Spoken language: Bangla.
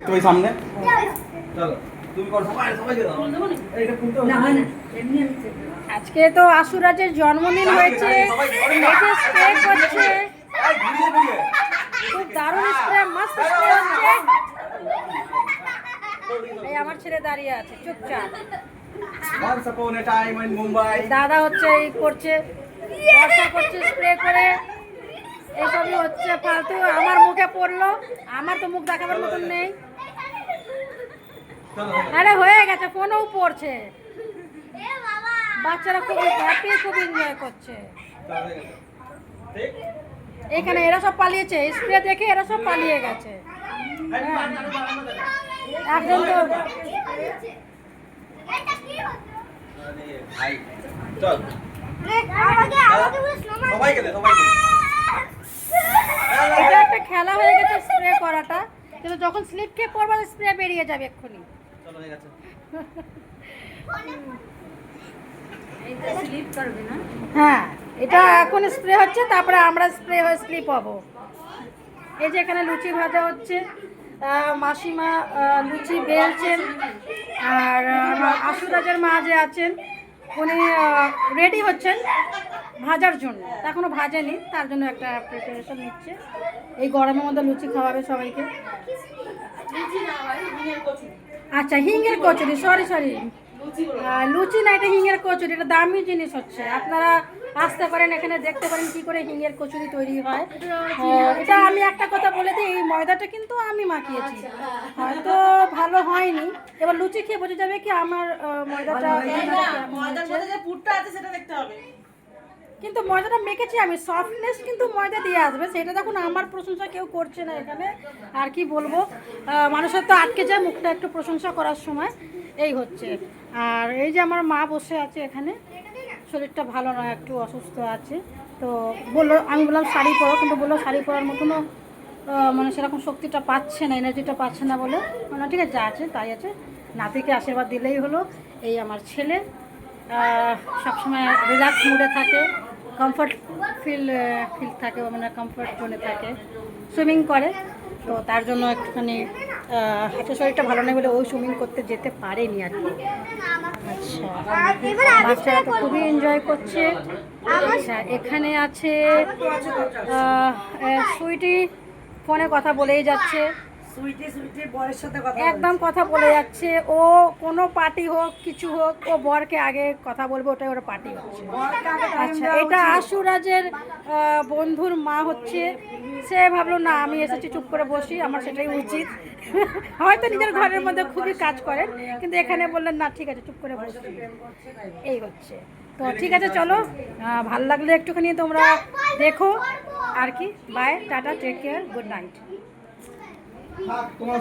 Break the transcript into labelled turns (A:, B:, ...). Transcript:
A: তুমি সামনে চলো তুমি করো সবাইকে দাও এইটা খুলতে না হয় না এমনি
B: আজকে তো আশুরাজের জন্মদিন হয়েছে। এটা স্প্রে করছে, খুব দারুণ স্প্রে, মস্ত স্প্রে হচ্ছে। এই আমার ছেলে দাঁড়িয়ে আছে চুপচাপ।
A: Once upon a time in Mumbai
B: দাদা হচ্ছে এই করছে, বর্ষা করছে স্প্রে করে, এইসবই হচ্ছে ফালতু। আমার মুখে পড়লো, আমার তো মুখ দেখাবার মতন নেই। আরে হয়ে গেছে, ফোনেও পড়ছে। বাচ্চারা খুব হ্যাপি, খুব এনজয় করছে। এখানে এরা সব পালিয়েছে, স্প্রে দেখে এরা সব পালিয়ে গেছে। একজন তো এটা একটা খেলা হয়ে গেছে স্প্রে করাটা, কিন্তু যখন স্লিপ খেয়ে পড়বে স্প্রে বেরিয়ে যাবে এক্ষুনি। হ্যাঁ, এটা এখন স্প্রে হচ্ছে, তারপরে আমরা স্প্রে হয়ে স্লিপ হবো। এই যে এখানে লুচি ভাজা হচ্ছে, মাসিমা লুচি বেলছেন, আর আশুরাজের মা যে আছেন উনি রেডি হচ্ছেন ভাজার জন্য। এখনও ভাজেনি, তার জন্য একটা প্রিপারেশন নিচ্ছে। এই গরমের মধ্যে লুচি খাওয়াবে সবাইকে। আচ্ছা, হিঙের কচুরি, সরি লুচি না, এটা হিঙের কচুরি। এটা দামি জিনিস হচ্ছে, আপনারা আসতে পারেন এখানে, দেখতে পারেন কি করে হিঙের কচুরি তৈরি হয়। এটা আমি একটা কথা বলে দিই, এই ময়দাটা কিন্তু আমি মাখিয়েছি, হয়তো ভালো হয়নি। এবার লুচি খেয়ে বোঝা যাবে কি আমার ময়দাটা
C: পুরটা আছে সেটা দেখতে হবে।
B: কিন্তু ময়দাটা মেখেছি আমি, সফটনেস কিন্তু ময়দা দিয়ে আসবে, সেটা দেখুন। আমার প্রশংসা কেউ করছে না এখানে, আর কি বলবো, মানুষের তো আটকে যায় মুখটা একটু প্রশংসা করার সময়। এই হচ্ছে। আর এই যে আমার মা বসে আছে এখানে, শরীরটা ভালো নয়, একটু অসুস্থ আছে। তো বললো, আমি বললাম শাড়ি পরো, কিন্তু বললো শাড়ি পরার মতনও মানে সেরকম শক্তিটা পাচ্ছে না, এনার্জিটা পাচ্ছে না বলে। না, ঠিক আছে, যা আছে তাই আছে, নাতিকে আশীর্বাদ দিলেই হলো। এই আমার ছেলে সবসময় রিল্যাক্স মুডে থাকে, কমফর্ট ফিল থাকে, মানে কমফর্ট জোনে থাকে, সুইমিং করে। তো তার জন্য একটুখানি একটা শরীরটা ভালো নেই বলে ওই সুইমিং করতে যেতে পারেনি আর কি। আচ্ছা, বাচ্চারা তো খুবই এনজয় করছে। আচ্ছা, এখানে আছে সুইটি, ফোনে কথা বলেই যাচ্ছে, একদম কথা বলে যাচ্ছে। ও কোনো পার্টি হোক কিছু হোক, ও বরকে আগে কথা বলবে, ওটাই ওরা পার্টি হচ্ছে। আচ্ছা, এটা আশুরাজের বন্ধুর মা হচ্ছে। সে ভাবলো না আমি এসেছি, চুপ করে বসি, আমার সেটাই উচিত। হয়তো নিজের ঘরের মধ্যে খুবই কাজ করেন, কিন্তু এখানে বললেন না ঠিক আছে চুপ করে বসি। এই হচ্ছে। তো ঠিক আছে, চলো, ভালো লাগলে একটুখানি তোমরা দেখো আর কি। Bye, tata, take care, good night.
A: তোমার